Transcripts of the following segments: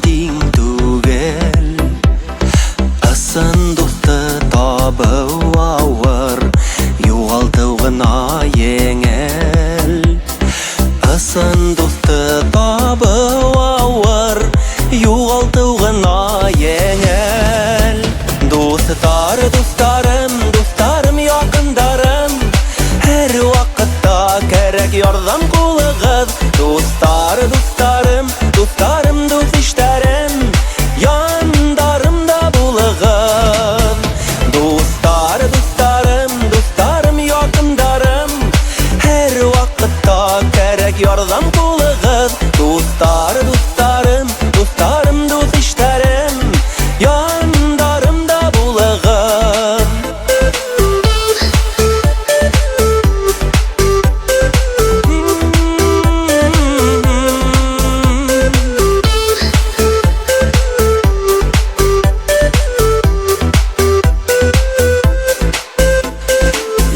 тиң түгел. Ысын дусты табу авыр, югалту гына еңел. Ысын дусты табу авыр, югалту гына еңел. Дустарым, якындарым, һәр вакытта кәрәк ярдәм кулыгыз. Дустарым, дус иштәрем, яндарымда булыгыз. Дустарым, якындарым, һәр вакытта кәрәк ярдәм кулыгыз. Дустарым, дус иштәрем, яндарымда булыгыз.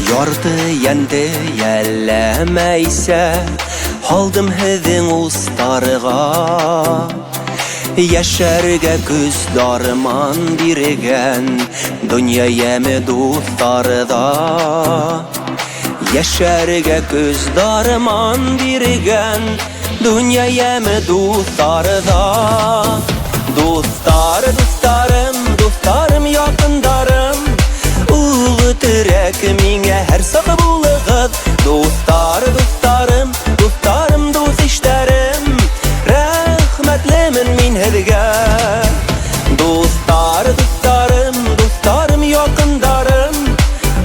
Ярты янды ялләмәйсә, халдым һеҙҙең устарыға. Яшәргә күз дарман биргән, дөнья яме дуҫтарыҙа. Яшәргә күз дарман биргән, дөнья яме дуҫтарыҙа. Дустарым, якындарым, улы терәк миңә һәр саҡ булығыҙ. Дустарым, дус иштәрем, рәхмәтлемен мин һеҙгә. Дустарым, якындарым,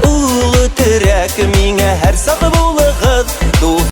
улы терәк миңә һәр саҡ булығыҙ.